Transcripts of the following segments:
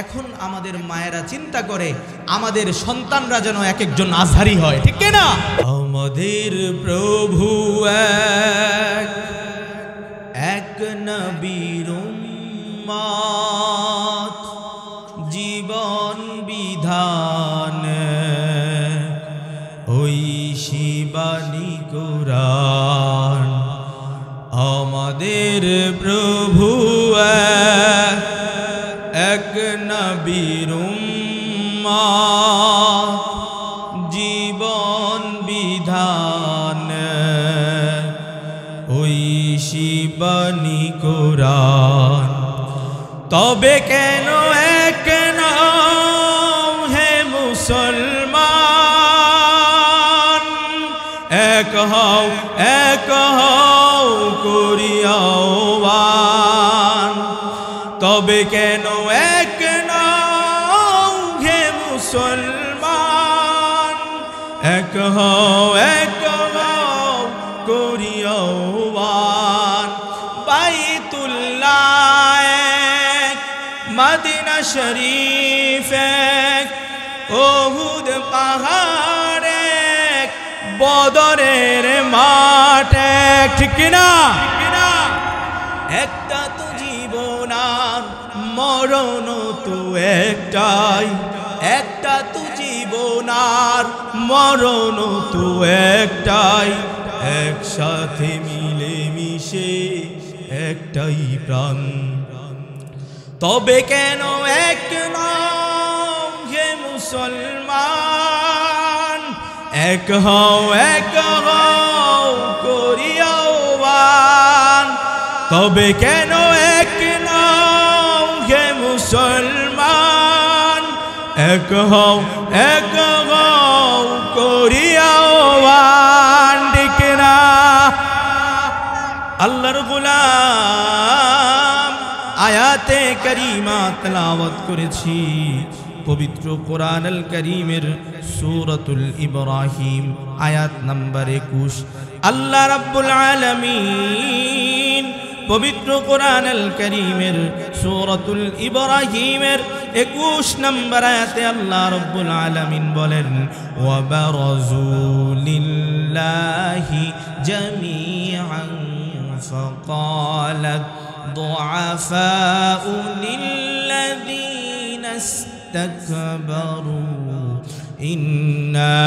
এখন আমাদের মায়েরা চিন্তা করে আমাদের সন্তানরা যেন এক একজন আজহারি হয়, ঠিক না? আমাদের প্রভু এক নবীর উম্মত, জীবন বিধান ওই শিবানী কুরআন। আমাদের প্রভু এক নবীর উম্মত, জীবন বিধান ওই শিবানী কুরআন। তবে কেন এক নাও হে মুসলমান, এক হও করিয়া আহ্বান। তবে কেন এক নাও হে মুসলমান, এক হও করিয়া আহ্বান। বাইতুল্লাহ এক, মদিনা শরীফ এক, ওহুদ পাহাড় এক, বদরের মাঠ এক, ঠিক না? একটা তো জীবন আর মরণ তো একটাই, একটা তো জীবন আর মরণ তো একটাই। একসাথে মিলে মিশে একটাই প্রাণ। তবে কেন এক নাও হে মুসলমান, এক হও করিয়া আহ্বান। তবে কেন এক নাও হে মুসলমান, এক হও করিয়া আহ্বান, ঠিক না? আল্লাহর গোলাম আয়াতে কারিমা তেলাওয়াত করেছি পবিত্র কোরআনুল কারীমের সূরাতুল ইব্রাহিম আয়াত নাম্বার 21। আল্লাহ রাব্বুল আলামিন পবিত্র কোরআনুল কারীমের সূরাতুল ইব্রাহিমের 21 নম্বর আয়াতে আল্লাহ রাব্বুল আলামিন বলেন, ওয়া বারাজু লিল্লাহি জামিআন ফাকালাত ضعفاء للذين استكبروا إنا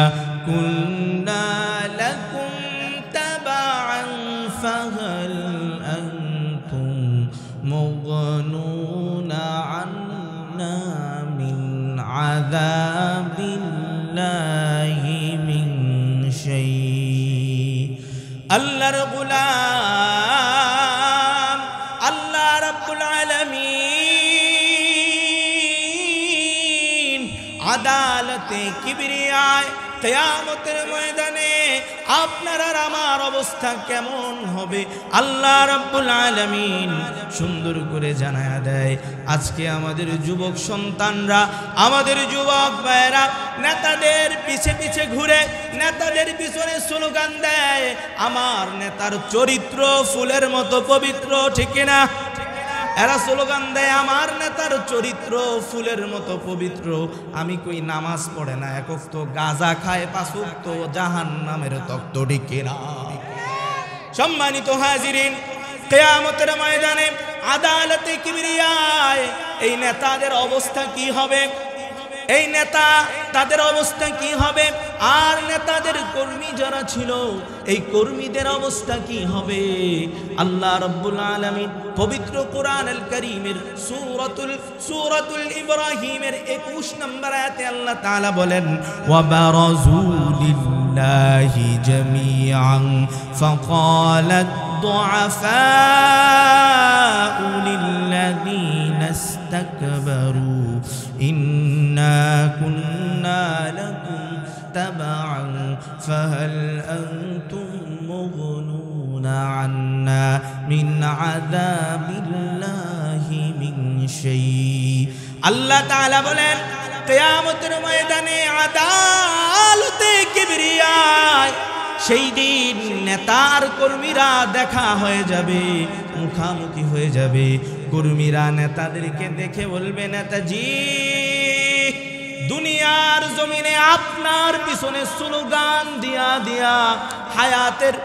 كنا لكم تبعا فهل أنتم مغنون عنا من عذاب الله من شيء। الله الغلام আল্লাহ রাব্বুল আলামিন আদালতে কিবরিয়ায় কিয়ামতের ময়দানে আপনার আর আমার অবস্থা কেমন হবে আল্লাহ রাব্বুল আলামিন সুন্দর করে জানায়া দেয়। আজকে আমাদের যুবক সন্তানরা, আমাদের যুবক ভাইরা নেতাদের পিছে পিছে ঘুরে নেতাদের পিছনে স্লোগান দেয়, আমার নেতার চরিত্র ফুলের মতো পবিত্র, ঠিক না? এরা স্লোগান দেয় আমার নেতার চরিত্র ফুলের মতো পবিত্র। আমি কই নামাজ পড়ে না, এক ওয়াক্ত গাঁজা খায়, 5 ওয়াক্ত জাহান্নামের তক্ত, ঠিক না? সম্মানিত হাজিরিন, কিয়ামতের ময়দানে আদালতে কিবরিয়ায় এই নেতাদের অবস্থা কি হবে? এই নেতা তাদের অবস্থা কি হবে? আর নেতাদের কর্মী যারা ছিল এই কর্মীদের অবস্থা কি হবে? আল্লাহ রাব্বুল আলামিন পবিত্র কোরআনুল কারীমের সূরাতুল ইব্রাহিমের 21 নম্বর আয়াতে আল্লাহ তাআলা বলেন, ওয়া বারাজু লিল্লাহি জামিআন ফাকালাত ضعفاء للذين استكبروا إنا كنا لكم تبعا فهل أنتم مغنون عنا من عذاب الله من شيء। الله تعالى বলেন কিয়ামতের ময়দানে আদালতে কিবরিয়ায় সেই দিন নেতার কর্মীরা দেখা হয়ে যাবে, মুখামুখি হয়ে যাবে। কর্মীরা নেতাদেরকে দেখে বলবে, নেতাজি দুনিয়ার জমিনে আপনার পিছনে স্লোগান দিয়া দিয়া হায়াতের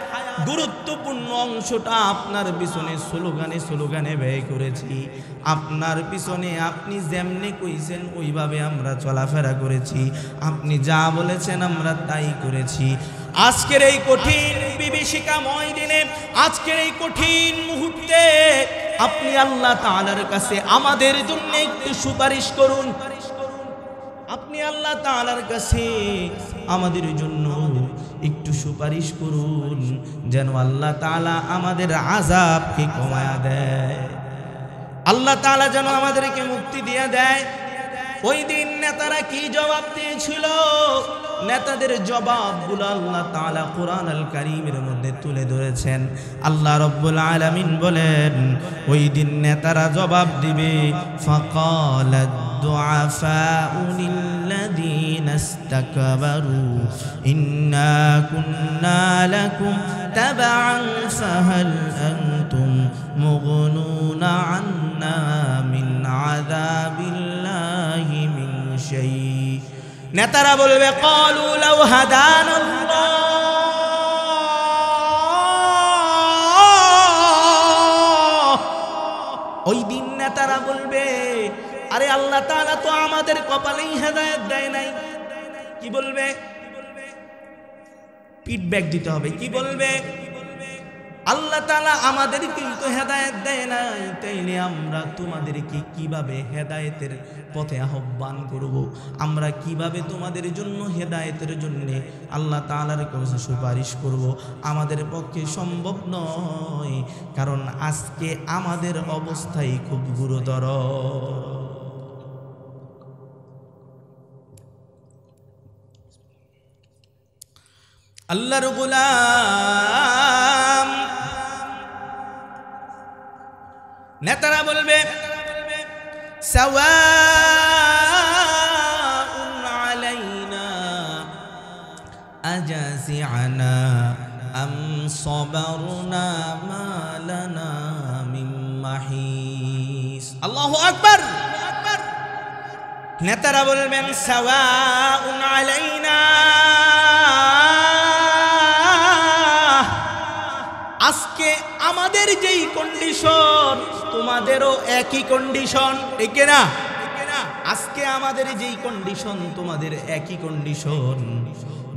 গুরুত্বপূর্ণ অংশটা আপনার পিছনে স্লোগানে ব্যয় করেছি। আপনার পিছনে আপনি যেমনি কইছেন ওইভাবে আমরা চলাফেরা করেছি, আপনি যা বলেছেন আমরা তাই করেছি। আজকের এই কঠিন বিভীষিকাময় দিনে, আজকের এই কঠিন মুহূর্তে আপনি আল্লাহ তাআলার কাছে আমাদের জন্য একটু সুপারিশ করুন। আপনি আল্লাহ তাআলার কাছে আমাদের জন্য একটু সুপারিশ করুন, যেন আল্লাহ তাআলা আমাদের আযাবকে কমায়া দেয়, আল্লাহ তাআলা যেন আমাদেরকে মুক্তি দিয়ে দেয়। ওই দিন নেতারা কি জবাব দিয়েছিল? নেতাদের জবাবগুলো আল্লাহ তাআলা কোরআন আল কারীমের মধ্যে তুলে ধরেছেন। আল্লাহ রাব্বুল আলামিন বলেন, ওই দিন নেতারা জবাব দিবে, ফাকালাদ দুআফাউ লিল্লাযীনা ইসতাকবারু ইন্না কুন্না লাকুম তাবআন ফাহাল আনতুম মুগনুনা আন্না মিন আযাবিল্লাহি মিন শাই। নেতারা বলবে, ক্বালু লাউ হাদানাল্লাহ। ওই দিন নেতারা বলবে, আরে আল্লাহ তাআলা তো আমাদের কপালেই হেদায়েত দেয় নাই। কি বলবে? ফিডব্যাক দিতে হবে। কি বলবে? আল্লাহ তাআলা আমাদেরকে তো হেদায়েত দেয় নাই, তাইলে আমরা তোমাদেরকে কিভাবে হেদায়েতের পথে আহ্বান করব? আমরা কিভাবে তোমাদের জন্য হেদায়েতের জন্য আল্লাহ তাআলার কাছে সুপারিশ করব? আমাদের পক্ষে সম্ভব নয়, কারণ আজকে আমাদের অবস্থাই খুব গুরুতর। আল্লাহর গোলাম নেতারা বলবে, সাওয়াউন আলাইনা আজাজিআনা আম সাবারনা মা লানা মিন মাহিস। আল্লাহু আকবার। নেতারা বলবেন, সাওয়াউন আলাইনা, আজকে আমাদের যেই কন্ডিশন তোমাদেরও একই কন্ডিশন, ঠিক না? আজকে আমাদের যেই কন্ডিশন তোমাদের একই কন্ডিশন।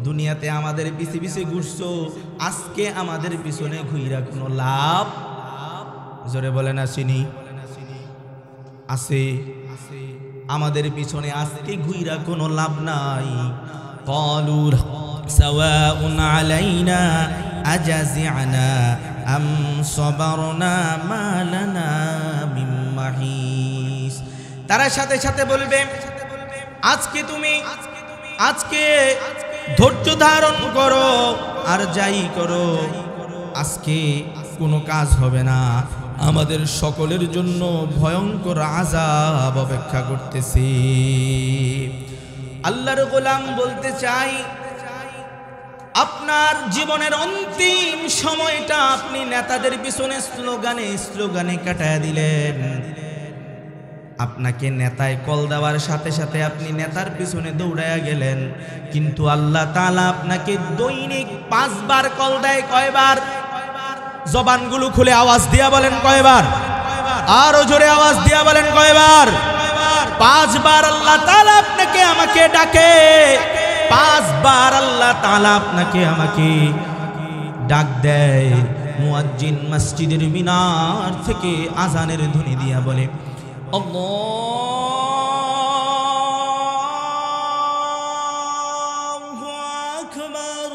দুনিয়াতে আমাদের পিছে পিছে ঘুরছো, আজকে আমাদের পিছনে ঘুইরা কোনো লাভ, জোরে বলেন আসেনি? আছে। আমাদের পিছনে আজকে ঘুইরা কোনো লাভ নাই। ক্বালু সাওয়াউন আলাইনা আজাজিআনা আম সাবারনা মা লানা মিন মাহিস। তারা সাথে সাথে বলবে, আজকে তুমি ধৈর্য ধারণ করো, আর যাই করো আজকে কোনো কাজ হবে না। আমাদের সকলের জন্য ভয়ঙ্কর আযাব অপেক্ষা করতেছে। আল্লাহর গোলাম বলতে চাই, আপনার জীবনের অন্তিম সময়টা আপনি নেতাদের পিছনে স্লোগানে কাটায় দিলেন। আপনাকে নেতায় কল দেওয়ার সাথে সাথে আপনি নেতার পিছনে দৌড়ায়া গেলেন, কিন্তু আল্লাহ তাআলা আপনাকে দৈনিক 5 বার কল দেয়। কয়বার? জবানগুলো খুলে আওয়াজ দিয়া বলেন কয়বার? আরো জোরে আওয়াজ দিয়া বলেন কয়বার? 5 বার আল্লাহ তাআলা আপনাকে আমাকে ডাকে। 5 বার আল্লাহ তাআলা আপনাকে আমাকে ডাক দেয়। মুয়াজ্জিন মসজিদের মিনার থেকে আজানের ধ্বনি দিয়া বলে, আল্লাহু আকবার,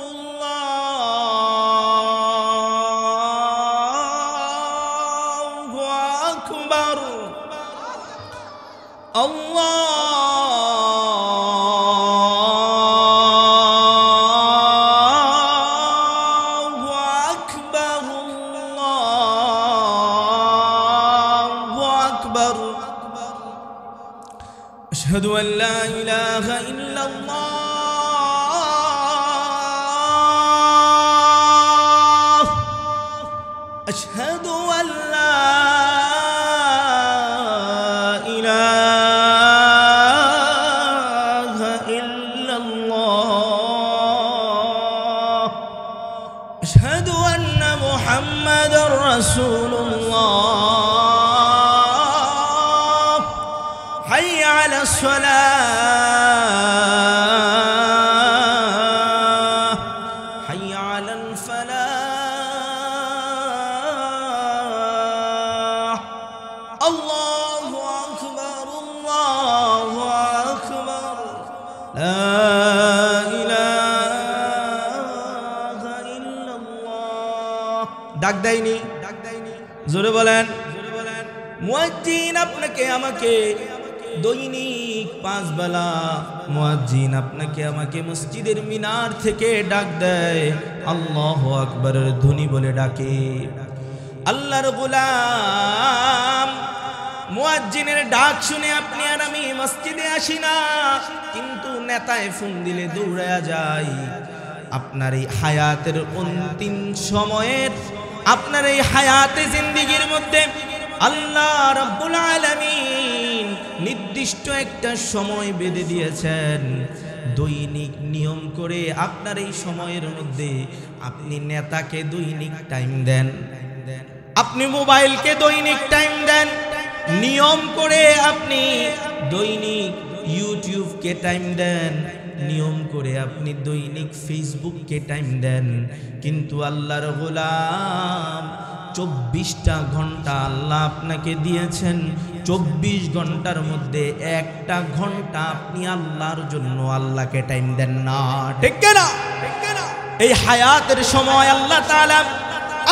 আল্লাহু আকবার, আল্লাহু আকবার, আল্লাহু আকবার। আশহাদু আল লা ইলাহা ইল্লাল্লাহ, আশহাদু আল লা হাইয়া আলাস সালাহ, হাইয়া আলাল ফালাহ। আল্লাহু আকবার, আল্লাহু আকবার, লা ইলাহা ইল্লাল্লাহ। ডাক দেয়নি? জোরে বলেন। মুয়াজ্জিন আপনাকে আমাকে দৈনিক 5 বেলা মুয়াজ্জিন আপনাকে আমাকে মসজিদের মিনার থেকে ডাক দেয়, আল্লাহু আকবারের ধ্বনি বলে ডাকে। আল্লাহর গোলাম মুয়াজ্জিনের ডাক শুনে আপনি আর আমি মসজিদে আসি না, কিন্তু নেতায় ফোন দিলে দৌড়ায়া যায়। আপনার এই হায়াতের অন্তিম সময়ের, আপনার এই হায়াতে জিন্দেগির মধ্যে আল্লাহ রাব্বুল আলামিন নির্দিষ্ট একটা সময় বেঁধে দিয়েছেন। দৈনিক নিয়ম করে আপনার এই সময়ের মধ্যে আপনি নেতাকে দৈনিক টাইম দেন, আপনি মোবাইলকে দৈনিক টাইম দেন, নিয়ম করে আপনি দৈনিক ইউটিউবকে টাইম দেন, নিয়ম করে আপনি দৈনিক ফেসবুককে টাইম দেন। কিন্তু আল্লাহর গোলাম 24টা ঘন্টা আল্লাহ আপনাকে দিয়েছেন। 24 ঘন্টার মধ্যে 1টা ঘন্টা আপনি আল্লাহর জন্য আল্লাহকে টাইম দেন না, ঠিক না? এই হায়াতের সময় আল্লাহ তাআলা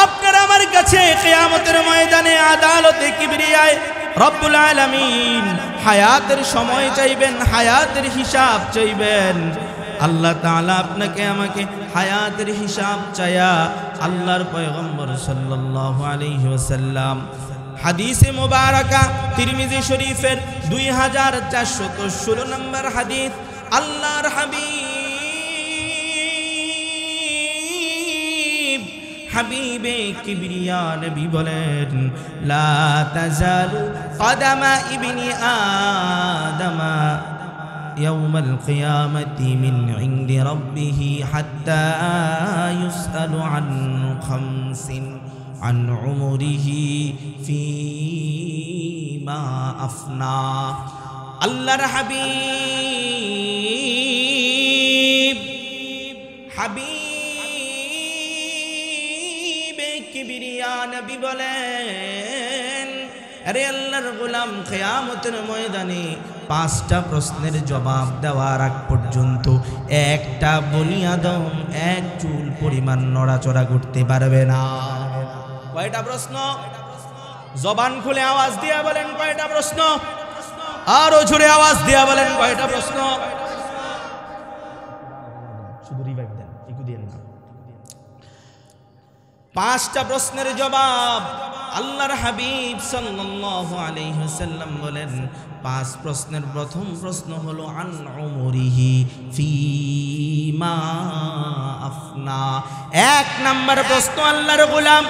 আপনার আমার কাছে কিয়ামতের ময়দানে আদালতে কিবরিয়ায় রব্বুল আলামিন হায়াতের সময় চাইবেন, হায়াতের হিসাব চাইবেন। আল্লাহ তাআলা আপনাকে আমাকে হায়াতের হিসাব চায়া আল্লাহর পয়গম্বর সাল্লাল্লাহু আলাইহি ওয়াসাল্লাম হাদিসে মুবারাকা তিরমিজি শরীফের 2416 নম্বর হাদিস, আল্লাহর হাবিবে কিবরিয়া নবী বলেন, লা তাজালু কদামা ইবনি আদমা ইয়াউমাল কিয়ামাতি মিন ইনদি রাব্বিহি হাত্তা ইউসআলু আন খামসিন আন উমরিহি ফীমা আফনা। আল্লাহর হাবিব কিবরিয়া নবী বলেন, আরে আল্লাহর গোলাম কিয়ামতের ময়দানে 5টা প্রশ্নের জবাব দেওয়ার আগ পর্যন্ত একটা বনি আদম এক চুল পরিমাণ নড়াচড়া করতে পারবে না। কয়টা প্রশ্ন? জবান খুলে আওয়াজ দিয়া বলেন কয়টা প্রশ্ন? আরো জোরে আওয়াজ দিয়া বলেন কয়টা প্রশ্ন? শুধু রিভাইভ দেন, একটু দেন না। 5টা প্রশ্নের জবাব আল্লাহর হাবিব সাল্লাল্লাহু আলাইহি ওয়াসাল্লাম বলেন। 5 প্রশ্নের প্রথম প্রশ্ন হলো আন উমরিহি ফীমা আফনা। 1 নাম্বার প্রশ্ন আল্লাহর গোলাম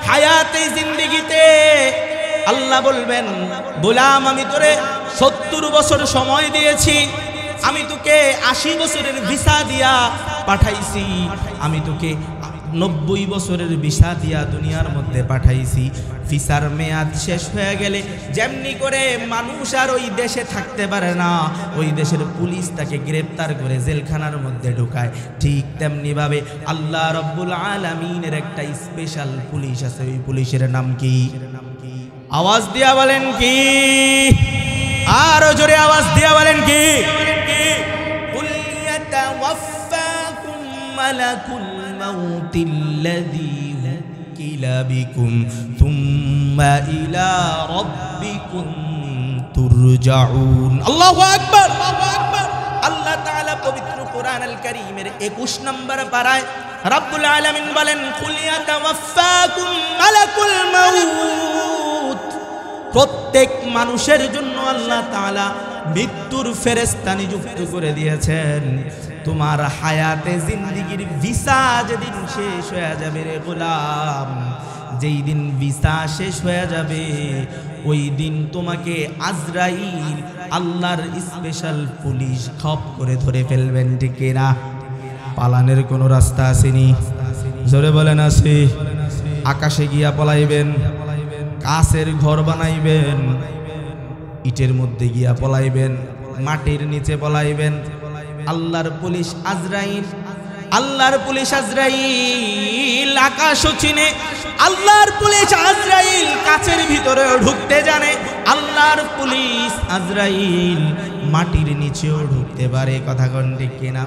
হায়াতে জিন্দেগিতে আল্লাহ বলবেন, গোলাম আমি তোরে 70 বছর সময় দিয়েছি, আমি তোকে 80 বছরের ভিসা দিয়া পাঠাইছি, আমি তোকে 90 বছরের ভিসা দিয়া দুনিয়ার মধ্যে পাঠাইছি। ভিসার মেয়াদ শেষ হয়ে গেলে যেমনি করে মানুষ আর ওই দেশে থাকতে পারে না, ওই দেশের পুলিশ তাকে গ্রেফতার করে জেলখানার মধ্যে ঢুকায়, ঠিক তেমনি ভাবে আল্লাহ রাব্বুল আলামিনের একটা স্পেশাল পুলিশ আছে। ওই পুলিশের নাম কি? আওয়াজ দিয়া বলেন কি? আরো জোরে আওয়াজ দিয়া বলেন কি? কুল ইয়াতাওয়াফাকুম মালাকুল মাউতিল্লাযী উকিলা বিকুম সুম্মা ইলা রাব্বিকুম তুরজাউন। আল্লাহু আকবার, আল্লাহু আকবার। আল্লাহ তাআলা পবিত্র কোরআনুল কারীমের 21 নম্বর পারায় রব্বুল আলামিন বলেন, কুল ইয়াতাওয়াফাকুম মালাকুল মাউত। প্রত্যেক মানুষের জন্য আল্লাহ তাআলা মৃত্যুর ফেরেশতা নিযুক্ত করে দিয়েছেন। তোমার হায়াতে জিন্দেগির ভিসা যেদিন শেষ হয়ে যাবে রে গোলাম, যেই দিন ভিসা শেষ হয়ে যাবে ওই দিন তোমাকে আজরাইল আল্লাহর স্পেশাল পুলিশ খপ করে ধরে ফেলবেন, ঠিক না? পালানের কোনো রাস্তা আসেনি? জোরে বলেন আছে? আকাশে গিয়া পলাইবেন, কাছের ঘর বানাইবেন, ইটের মধ্যে গিয়া পলাইবেন, মাটির নিচে পলাইবেন। আল্লাহর পুলিশ আজরাইল, আল্লাহর পুলিশ আজরাইল আকাশও চিনে, আল্লাহর পুলিশ আজরাইল কাছের ভিতরে ঢুকতে জানে, আল্লাহর পুলিশ আজরাইল মাটির নিচেও ঢুকতে পারে। কথা কোন ঠিক কিনা?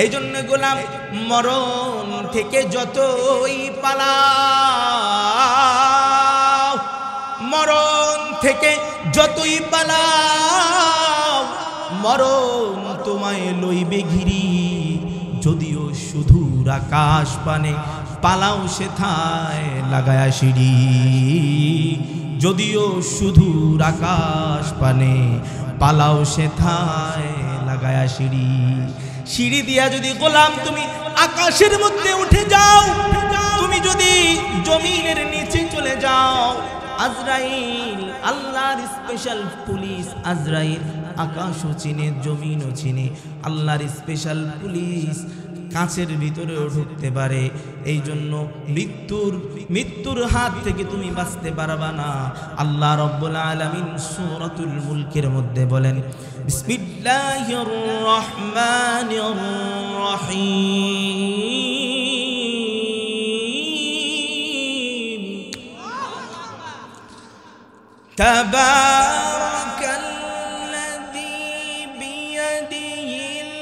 এই জন্য গোলাম মরণ থেকে যতই পালাও, মরণ থেকে যতই পালাও, মরণ তোমায় লইবে ঘিরি। যদিও শুধুর আকাশ পানে পালাও সেথায় লাগায়া সিঁড়ি, যদিও শুধুর আকাশ পানে পালাও সেথায় লাগায়া সিঁড়ি। সিঁড়ি দিয়া যদি গোলাম তুমি আকাশের মধ্যে উঠে যাও, তুমি যদি জমিনের নিচে চলে যাও, আজরাইল আল্লাহর স্পেশাল পুলিশ আজরাইল আকাশও চিনে, জমিনও চিনে, আল্লাহর স্পেশাল পুলিশ কাঁচের ভিতরেও ঢুকতে পারে। এই জন্য মৃত্যুর হাত থেকে তুমি বাঁচতে পারবা না। আল্লাহ রাব্বুল আলামিন সূরাতুল মুলকের মধ্যে বলেন, বিসমিল্লাহির রহমানির রহিম, তাবারাকাল্লাযী বিয়াদিহিল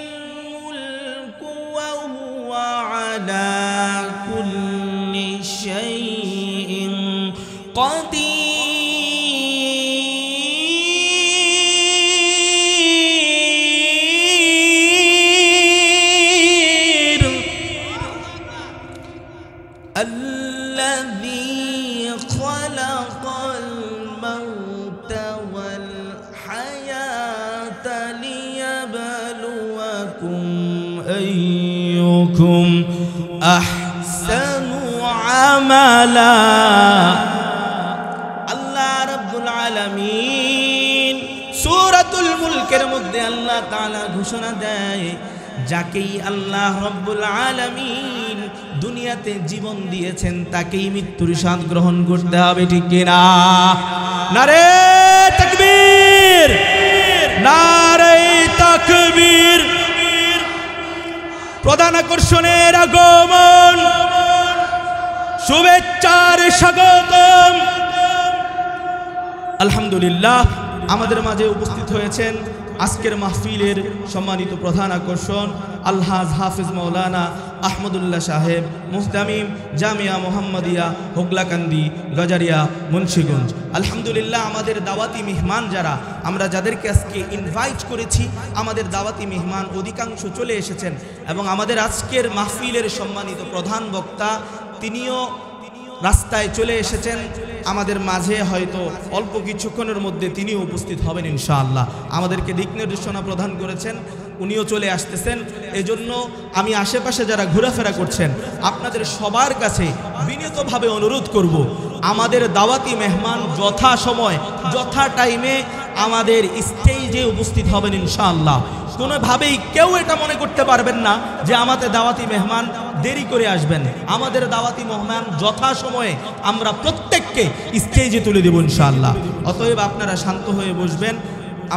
মুলকু ওয়া হুয়া আলা কুল্লি শাইইন কাদির, الذي خلق الموت والحياة ليبلوكم أيكم أحسن عملا। আল্লাহ রাব্বুল আলামিন সূরাতুল মুলকের মধ্যে আল্লাহ তাআলা ঘোষণা দেয়, যাকেই আল্লাহ রাব্বুল আলামিন দুনিয়াতে জীবন দিয়েছেন তাকেই মৃত্যুর স্বাদ গ্রহণ করতে হবে। ঠিক কিনা? নারে তাকবীর, নারে তাকবীর। প্রধান আকর্ষণের আগমন, শুভেচ্ছার স্বাগতম। আলহামদুলিল্লাহ, আমাদের মাঝে উপস্থিত হয়েছেন আজকের মাহফিলের সম্মানিত প্রধান আকর্ষণ আলহাজ হাফিজ মাওলানা আহমদুল্লাহ সাহেব, মুহতামিম জামিয়া মোহাম্মদিয়া হোগলাকান্দি গজারিয়া মুন্সিগঞ্জ। আলহামদুলিল্লাহ, আমাদের দাওয়াতি মেহমান যারা, আমরা যাদেরকে আজকে ইনভাইট করেছি, আমাদের দাওয়াতি মেহমান অধিকাংশ চলে এসেছেন এবং আমাদের আজকের মাহফিলের সম্মানিত প্রধান বক্তা তিনিও রাস্তায় চলে এসেছেন আমাদের মাঝে। হয়তো অল্প কিছুক্ষণের মধ্যে তিনিও উপস্থিত হবেন ইনশাআল্লাহ। আমাদেরকে দিক নির্দেশনা প্রদান করেছেন, উনিও চলে আসতেছেন। এজন্য আমি আশেপাশে যারা ঘোরাফেরা করছেন আপনাদের সবার কাছে বিনীতভাবে অনুরোধ করব, আমাদের দাওয়াতি মেহমান যথা সময় যথা টাইমে আমাদের স্টেজে উপস্থিত হবেন ইনশাআল্লাহ। কোনোভাবেই কেউ এটা মনে করতে পারবেন না যে আমাদের দাওয়াতি মেহমান দেরি করে আসবেন। আমাদের দাওয়াতি মেহমান যথা সময়ে আমরা প্রত্যেককে স্টেজে তুলে দেব ইনশাআল্লাহ। অতএব আপনারা শান্ত হয়ে বসবেন।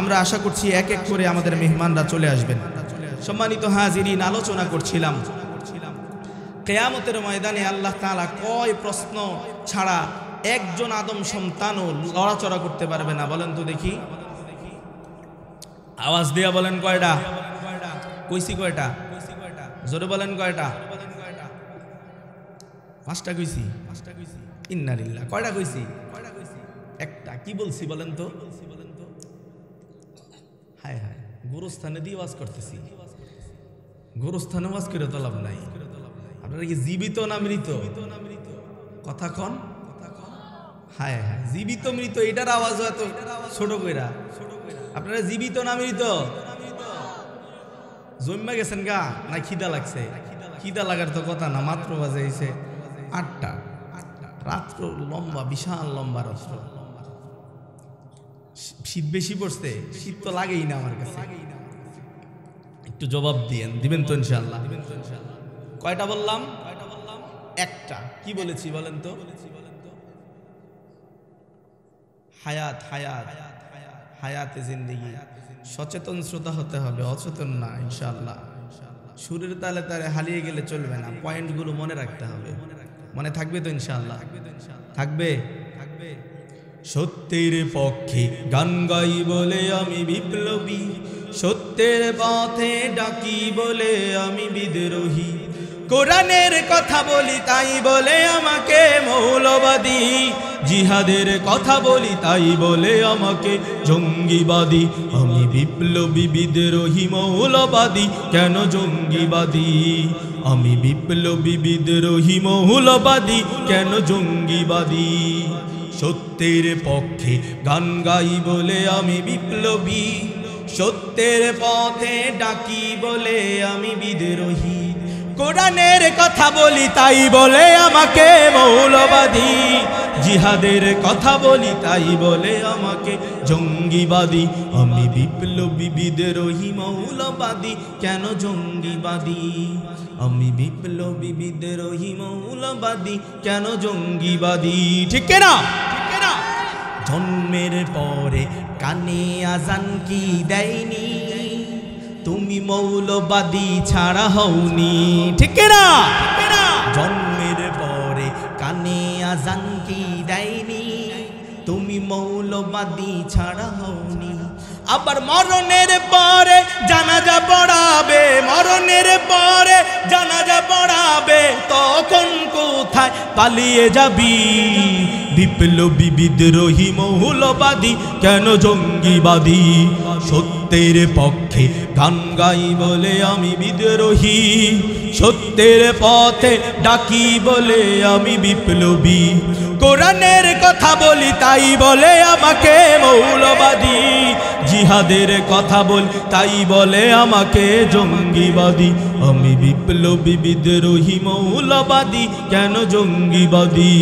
আমরা আশা করছি এক এক করে আমাদের মেহমানরা চলে আসবেন। সম্মানিত হাজিরিন, আলোচনা করছিলাম কিয়ামতের ময়দানে আল্লাহ তাআলা কয় প্রশ্ন ছাড়া একজন আদম সন্তানও লড়াচড়া করতে পারবে না। বলেন তো দেখি, আওয়াজ দিয়া বলেন কয়টা? কইছি কয়টা? জোরে বলেন কয়টা? পাঁচটা কইছি। ইন্নালিল্লাহ, কয়টা কইছি? একটা। কি বলছি বলেন তো? হায় হায়, গোরস্থানে দিয়ে ওয়াজ করতেছি। গোরস্থানে ওয়াজ করে তো লাভ নাই। আপনারা কি জীবিত না মৃত? কথা কন। হায় হায়, জীবিত মৃত এটার আওয়াজ এত ছোট কইরা। আপনারা জীবিত না মৃত? জন্মা গেছেন গা না খিদা লাগছে? খিদা লাগার তো কথা না, মাত্র বাজাইছে 8টা। রাত্র লম্বা, বিশাল লম্বা রাত্র। শীত বেশি পড়ছে? শীত তো লাগেই না আমার কাছে। একটু জবাব দিবেন তো ইনশাআল্লাহ? কয়টা বললাম? একটা। কি বলেছি বলেন তো? হায়াত, হায়াত, হায়াতে জিন্দেগি। সচেতন শ্রোতা হতে হবে, অচেতন না ইনশাআল্লাহ। সুরের তালে তালে হারিয়ে গেলে চলবে না, পয়েন্টগুলো মনে রাখতে হবে। মনে থাকবে তো ইনশাআল্লাহ? থাকবে। সত্যের পক্ষে গান গাই বলে আমি বিপ্লবী, সত্যের পথে ডাকি বলে আমি বিদ্রোহী, কোরআনের কথা বলি তাই বলে আমাকে মৌলবাদী, জিহাদের কথা বলি তাই বলে আমাকে জঙ্গিবাদী। আমি বিপ্লবী বিদ্রোহী মৌলবাদী, কেন জঙ্গিবাদী? আমি বিপ্লবী বিদ্রোহী মৌলবাদী, কেন জঙ্গিবাদী? সত্যের পক্ষে গান গাই বলে আমি বিপ্লবী, সত্যের পথে ডাকি বলে আমি বিদ্রোহী, কোরআনের কথা বলি তাই বলে আমাকে মৌলবাদী, জিহাদের কথা বলি তাই বলে আমাকে জঙ্গিবাদী। আমি বিপ্লবী বিদ্রোহী মৌলবাদী, কেন জঙ্গিবাদী? আমি বিপ্লবী বিদ্রোহী মৌলবাদী, কেন জঙ্গিবাদী? ঠিক না? জন্মের পরে কানে আজান কি দেয়নি, তুমি মৌলবাদী ছাড়া হওনি। ঠিক না? জন্মের পরে কানে আজান কি দেয়নি, তুমি মৌলবাদী ছাড়া হওনি। আবার মরণের পরে জানাজা পড়াবে, মরণের পরে জানাজা পড়াবে, তখন কোথায় পালিয়ে যাবি? বিপ্লবী বিদ্রোহী মৌলবাদী, কেন জঙ্গিবাদী? সত্যের পক্ষে গান গাই বলে আমি বিদ্রোহী, সত্যের পথে ডাকি বলে আমি বিপ্লবী, কোরআনের কথা বলি তাই বলে আমাকে মৌলবাদী, জিহাদের কথা বল তাই বলে আমাকে জঙ্গিবাদী। আমি বিপ্লবী বিদ্রোহী মৌলবাদী, কেন জঙ্গিবাদী?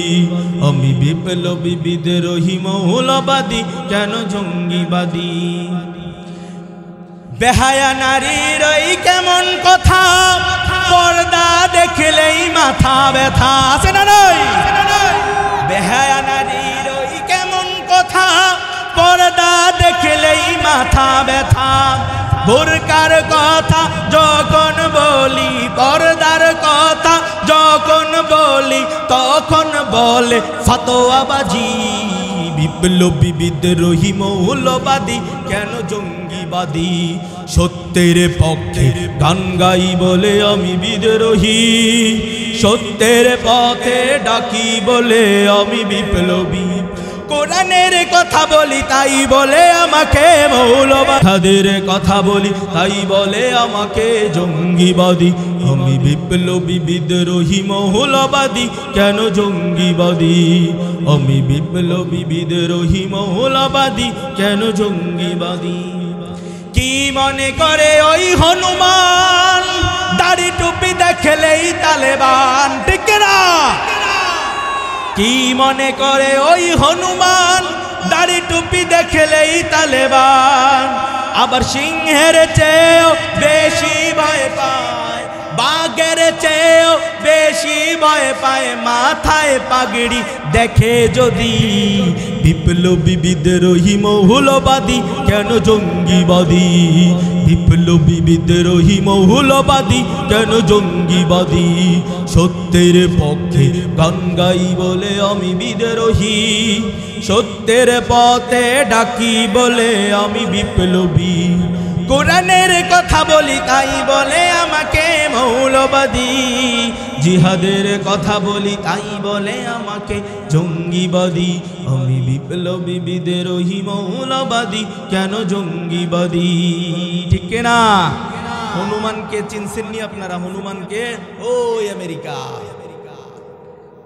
আমি বিপ্লবী বিদ্রোহী মৌলবাদী, কেন জঙ্গিবাদী? বেহায়া নারীর ওই কেমন কথা, পর্দা দেখলেই মাথা ব্যথা। আছে না নাই? বেহায়া নারীর ওই কেমন কথা, পর্দা দেখলেই মাথা ব্যথা। বোরকার কথা যখন বলি, পর্দার কথা যখন বলি, তখন বলে ফতোয়াবাজি। বিপ্লবী বিদ্রোহী মৌলবাদী, কেন জঙ্গিবাদী? সত্যের পক্ষে গান গাই বলে আমি বিদ্রোহী, সত্যের পথে ডাকি বলে আমি বিপ্লবী, কোরআনের কথা বলি তাই বলে আমাকে মৌলবাদীর কথা বলি তাই বলে আমাকে জঙ্গিবাদী। আমি বিপ্লবী বিদ্রোহী মৌলবাদী, কেন জঙ্গিবাদী? আমি বিপ্লবী বিদ্রোহী মৌলবাদী, কেন জঙ্গিবাদী? কি মনে করে ওই হনুমান, দাড়ি টুপি দেখলেই তালেবান? ঠিক না? কি মনে করে ওই হনুমান, দাড়ি টুপি দেখলেই তালেবান? আবার সিংহের চেয়েও বেশি ভয় পায়, বাঘের চেয়েও বেশি ভয় পায়, মাথায় পাগড়ি দেখে যদি। বিপ্লবী বিদ্রোহী মৌলবাদী, কেন জঙ্গিবাদী? বিপ্লবী বিদ্রোহী মৌলবাদী, কেন জঙ্গিবাদী? সত্যের পক্ষে গান গাই বলে আমি বিদ্রোহী, সত্যের পথে ডাকি বলে আমি বিপ্লবী, কোরআনের কথা বলি তাই বলে আমাকে মৌলবাদী, জিহাদের কথা বলি তাই বলে আমাকে জঙ্গিবাদী। আমি বিপ্লবী বিদ্রোহী মৌলবাদী, কেন জঙ্গিবাদী? ঠিক না? হনুমানকে চিনছেননি আপনারা? হনুমানকে ওই আমেরিকা,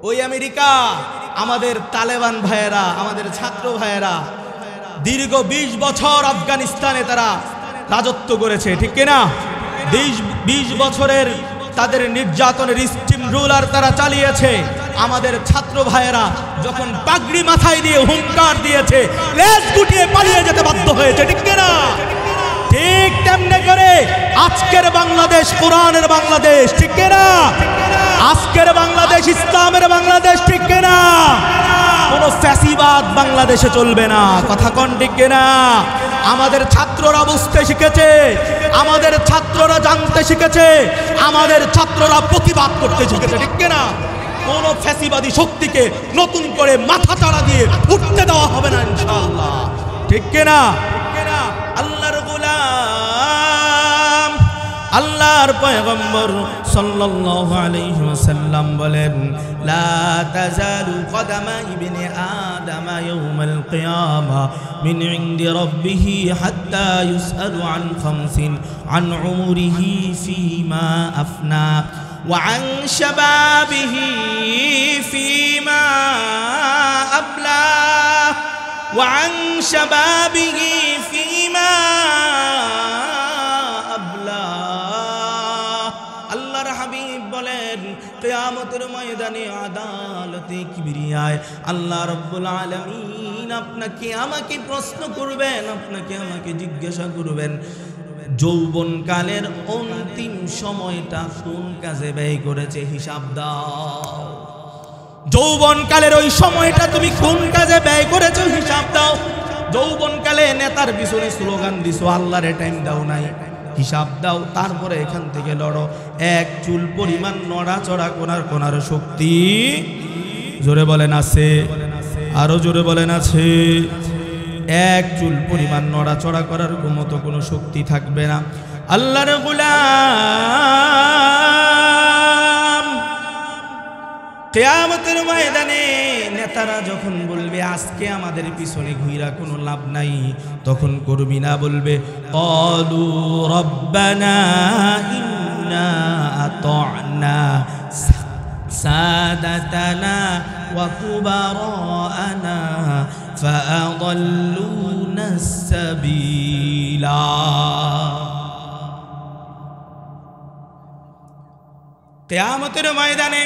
ওই আমেরিকা আমাদের তালেবান ভাইয়েরা, আমাদের ছাত্র ভাইয়েরা দীর্ঘ 20 বছর আফগানিস্তানে তারা রাজত্ব করেছে। ঠিক না? 20 বছরের তাদের নির্যাতনের স্টিম রুলার তারা চালিয়েছে। আমাদের ছাত্র ভাইয়েরা যখন পাগড়ি মাথায় দিয়ে হুঙ্কার দিয়েছে, লেজ গুটিয়ে পালিয়ে যেতে বাধ্য হয়েছে। ঠিক না? ঠিক তেমনি করে আজকের বাংলাদেশ কোরআনের বাংলাদেশ। ঠিক না? আজকের বাংলাদেশ ইসলামের বাংলাদেশ। ঠিক না? কোনো ফ্যাসিবাদ বাংলাদেশে চলবে না। কথা কোন ঠিক কিনা? আমাদের ছাত্ররা বুঝতে শিখেছে, আমাদের ছাত্ররা জানতে শিখেছে, আমাদের ছাত্ররা প্রতিবাদ করতে শিখেছে, ঠিক কিনা? কোন ফ্যাসিবাদী শক্তিকে নতুন করে মাথা চাড়া দিয়ে উঠতে দেওয়া হবে না ইনশাআল্লাহ, ঠিক কিনা? আল্লাহর গোলাম, আল্লাহর পয়গম্বর সাল্লাল্লাহু আলাইহি ওয়াসাল্লাম বলেন, লা তাজালু কদামা ইবনে আদম ইয়াউমাল কিয়ামা মিন ইনদি রাব্বিহি হাত্তা ইউসআলু আন খামসিন আন উমরিহি ফীমা আফনা ওয়া আন শাবাবিহি ফীমা আবলা ওয়া আন শাবাবিহি ফীমা কিয়ামতের ময়দানে আদালতে কিবরিয়ায় আল্লাহ রাব্বুল আলামিন আপনাকে আমাকে প্রশ্ন করবেন, আপনাকে আমাকে জিজ্ঞাসা করবেন, যৌবনকালের অন্তিম সময়টা কোন কাজে ব্যয় করেছে হিসাব দাও। যৌবনকালের ওই সময়টা তুমি কোন কাজে ব্যয় করেছো হিসাব দাও। যৌবনকালে নেতার পিছনে স্লোগান দিছো, আল্লাহরে টাইম দাও নাই, হিসাব দাও। তারপরে এখান থেকে লড়ো। এক চুল পরিমাণ নড়াচড়া কোনার শক্তি, জোরে বলেন আছে, আরো জোরে বলেন আছে। এক চুল পরিমাণ নড়াচড়া করার মতো কোনো শক্তি থাকবে না। আল্লাহর গোলাম, কিয়ামতের ময়দানে নেতারা যখন বলবে আজকে আমাদের পিছনে ঘুইরা কোনো লাভ নাই, তখন কর্মীরা বলবে ক্বালু রাব্বানা ইন্না আতা'না সাদাতানা ওয়া কুবারানা ফাআদাল্লুনা সাবিলা। কিয়ামতের ময়দানে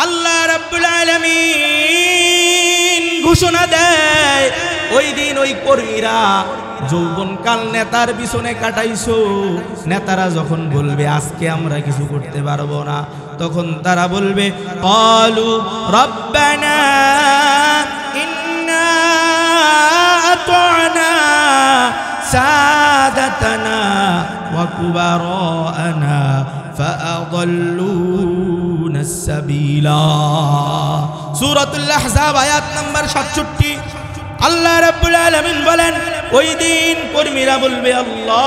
আল্লাহ রাব্বুল আলামিন ঘোষণা দেয়, ওই দিন ওই কর্মীরা যৌবনকাল নেতার পিছনে কাটাইছো, নেতারা যখন বলবে আজকে আমরা কিছু করতে পারবো না, তখন তারা বলবে ক্বালু রাব্বানা ইন্না আতা'না সাদাতানা ওয়া কুবারানা ফাআদাল্লুনা সাবিলা। সূরাতুল আহজাব আয়াত নাম্বার 67। আল্লাহ রাব্বুল আলামিন বলেন, ওই দিন কর্মীরা বলবে আল্লাহ,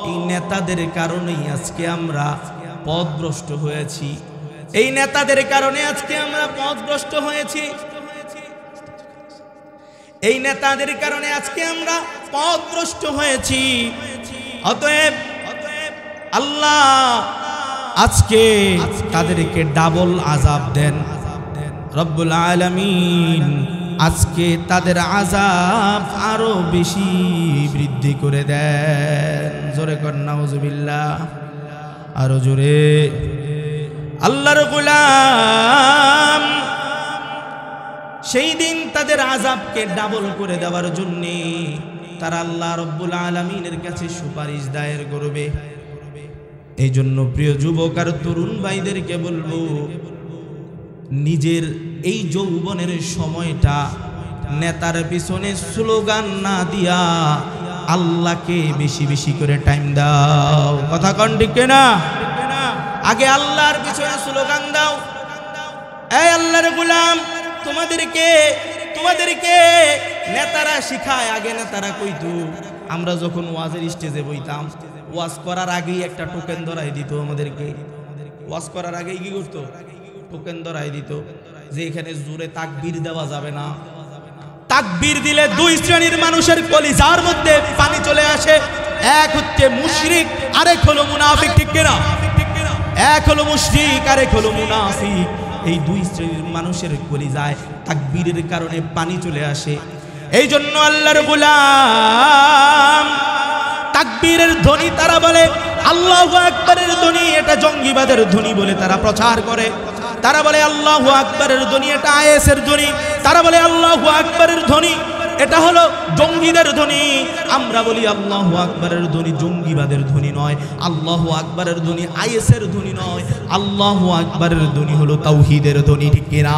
এই নেতাদের কারণেই আজকে আমরা পথভ্রষ্ট হয়েছি, এই নেতাদের কারণে আজকে আমরা পথভ্রষ্ট হয়েছি, এই নেতাদের কারণে আজকে আমরা পথভ্রষ্ট হয়েছি। অতএব আল্লাহ আজকে তাদেরকে ডাবল আযাব দেন। রব্বুল আলামিন আজকে তাদের আযাব আরো বেশি বৃদ্ধি করে দেন। জোরে কর নাউজুবিল্লাহ, আরো জোরে। আল্লাহর গোলাম, সেই দিন তাদের আযাবকে ডাবল করে দেওয়ার জন্য তারা আল্লাহ রব্বুল আলামিনের কাছে সুপারিশ দায়ের করবে। এই জন্য প্রিয় যুবক আর তরুণ ভাইদেরকে বলবো, নিজের এই যৌবনের সময়টা নেতার পিছনে স্লোগান না দিয়া আল্লাহকে বেশি বেশি করে টাইম দাও। কথা কোন ঠিক না? আগে আল্লাহর পিছনে স্লোগান দাও। এই আল্লাহর গোলাম, তোমাদেরকে নেতারা শিখায়। আগে নেতারা কইতো, আমরা যখন ওয়াজের স্টেজে বইতাম, ওয়াজ করার আগেই একটা টোকেন ধরাই দিত আমাদেরকে। ওয়াজ করার আগেই কি করতো? টোকেন ধরাই দিত যে এখানে জোরে তাকবীর দেওয়া যাবে না। তাকবীর দিলে দুই শ্রেণীর মানুষের কলিজার মধ্যে পানি চলে আসে। এক হচ্ছে মুশরিক, আরেক হলো মুনাফিক, ঠিক কিনা? এক হলো মুশরিক, আরেক হলো মুনাফিক। এই দুই শ্রেণীর মানুষের কলিজায় তাকবীরের কারণে পানি চলে আসে। এই জন্য আল্লাহর গোলাম, তাকবীরের ধ্বনি তারা বলে আল্লাহু আকবারের ধ্বনি, এটা জঙ্গিবাদের ধ্বনি বলে তারা প্রচার করে। তারা বলে আল্লাহু আকবারের ধ্বনি এটা আইএসের ধ্বনি। তারা বলে আল্লাহু আকবারের ধ্বনি এটা হলো জঙ্গিদের ধ্বনি। আমরা বলি আল্লাহু আকবারের ধ্বনি জঙ্গিবাদের ধ্বনি নয়, আল্লাহু আকবারের ধ্বনি আইএসের ধ্বনি নয়, আল্লাহু আকবারের ধ্বনি হলো তাওহীদের ধ্বনি। ঠিক কিনা?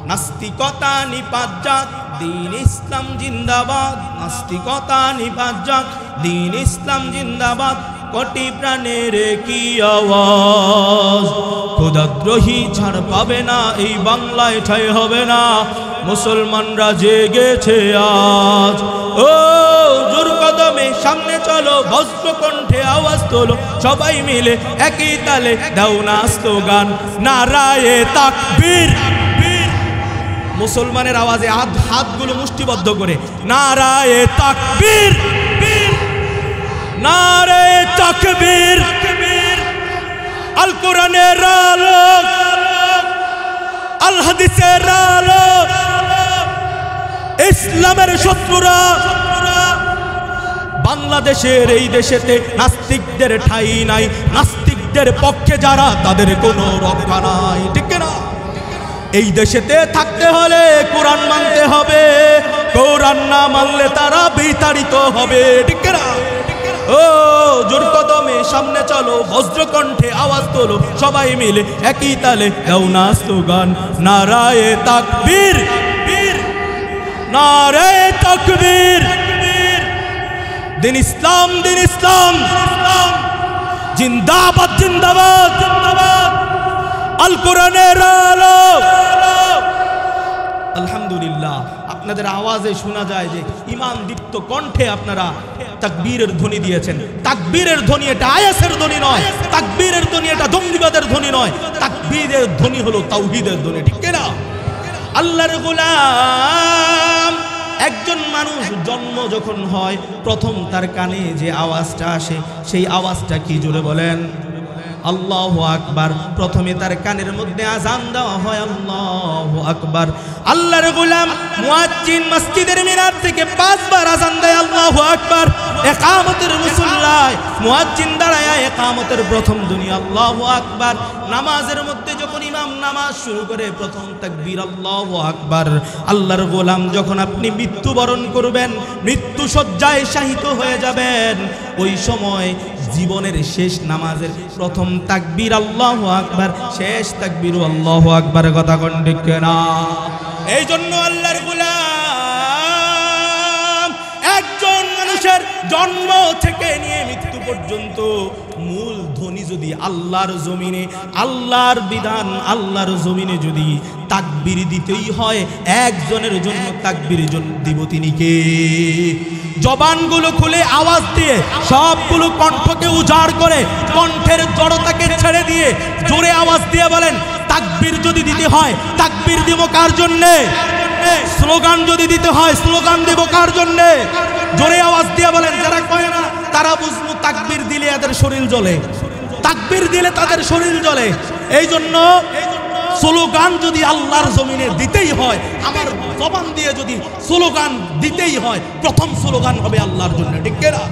নাস্তিকতা নিপাত যাক, দ্বীন ইসলাম জিন্দাবাদ। নাস্তিকতা নিপাত যাক, দ্বীন ইসলাম জিন্দাবাদ। কোটি প্রাণের কি আওয়াজ, খোদাদ্রোহী ছাড় পাবে না, এই বাংলায় ঠাঁই হবে না। মুসলমানরা জেগেছে আজ, ও জোর কদমে সামনে চলো, বজ্র কণ্ঠে আওয়াজ তোলো, সবাই মিলে একই তালে দাও না স্লোগান, নারায়ে তাকবীর। মুসলমানের আওয়াজে হাতগুলো মুষ্টিবদ্ধ করে নারায়ে তাকবীর, নারায়ে তাকবীর। আল কোরআনের আলো, আল হাদিসের আলো। ইসলামের শত্রুরা বাংলাদেশের এই দেশেতে নাস্তিকদের ঠাঁই নাই, নাস্তিকদের পক্ষে যারা তাদের কোনো রক্ষা নাই। ঠিক না? এই দেশেতে থাকতে হলে কোরআন মানতে হবে, কোরআন না মানলে তারা বিতাড়িত হবে। ঠিক না? ও জোর কদমে সামনে চলো, বজ্রকণ্ঠে আওয়াজ তোলো, সবাই মিলে একই তালে দাও না স্লোগান, নারায়ে তাকবীর, নারায়ে তাকবীর। দিন ইসলাম, দিন ইসলাম জিন্দাবাদ, জিন্দাবাদ, জিন্দাবাদ। আল কোরআনের আলো। আলহামদুলিল্লাহ, আপনাদের আওয়াজে শোনা যায় যে ঈমান দীপ্ত কণ্ঠে আপনারা তাকবীরের ধ্বনি দিয়েছেন। তাকবীরের ধ্বনি এটা আয়াসের ধ্বনি নয়, তাকবীরের ধ্বনি এটা জঙ্গিবাদের ধ্বনি নয়, তাকবীরের ধ্বনি হলো তাওহীদের ধ্বনি। ঠিক না? আল্লাহর গোলাম একজন মানুষ জন্ম যখন হয়, প্রথম তার কানে যে আওয়াজটা আসে, সেই আওয়াজটা কি? জোরে বলেন আল্লাহু আকবার। প্রথমে তার কানের মধ্যে আযান দেওয়া হয়, আল্লাহু আকবার। আল্লাহর গোলাম মুয়াজ্জিন মসজিদের মিনার থেকে 5 বার আযান দেয়, আল্লাহু আকবার। ইকামতের মুসল্লায় মুয়াজ্জিন দাঁড়ায়, ইকামতের প্রথম ধ্বনি আল্লাহু আকবার। নামাজের মধ্যে যখন ইমাম নামাজ শুরু করে, প্রথম তাকবীর আল্লাহু আকবার। আল্লাহর গোলাম যখন আপনি মৃত্যুবরণ করবেন, মৃত্যু শয্যায় শায়িত হয়ে যাবেন, ওই সময় জীবনের শেষ নামাজের প্রথম তাকবীর আল্লাহু আকবার, শেষ তাকবীর আল্লাহু আকবার। কথা কোন ঠিক না? এই জন্য আল্লাহর গোলাম একজন মানুষের জন্ম থেকে নিয়ে মৃত্যু পর্যন্ত মূল ধ্বনি যদি আল্লাহর জমিনে, আল্লাহর বিধান, আল্লাহর জমিনে যদি তাকবীর দিতেই হয়, একজনের জন্য তাকবীর দিব, তিনি কে? জবানগুলো খুলে আওয়াজ দিয়ে, সবগুলো কণ্ঠকে উজাড় করে, কণ্ঠের জড়তাকে ছেড়ে দিয়ে জোরে আওয়াজ দিয়ে বলেন, তাকবীর যদি দিতে হয়, তাকবীর দিব কার জন্যে? স্লোগান যদি দিতে হয়, স্লোগান দেব কার জন্যে? জোরে আওয়াজ দিয়ে বলেন। যারা কয় না তারা বুঝবো তাকবীর দিলে এদের শরীর জ্বলে, তাকবীর দিলে তাদের শরীর জ্বলে। এই জন্য স্লোগান যদি আল্লাহর জমিনে দিতেই হয়, আমার জবান দিয়ে যদি স্লোগান দিতেই হয়, প্রথম স্লোগান হবে আল্লাহর জন্য। ঠিক না?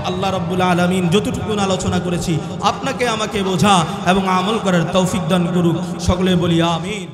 আল্লাহ রাব্বুল আলামিন যতটুকু আলোচনা করেছি আপনাকে আমাকে বোঝা এবং আমল করার তৌফিক দান করুক। সকলে বলি আমিন।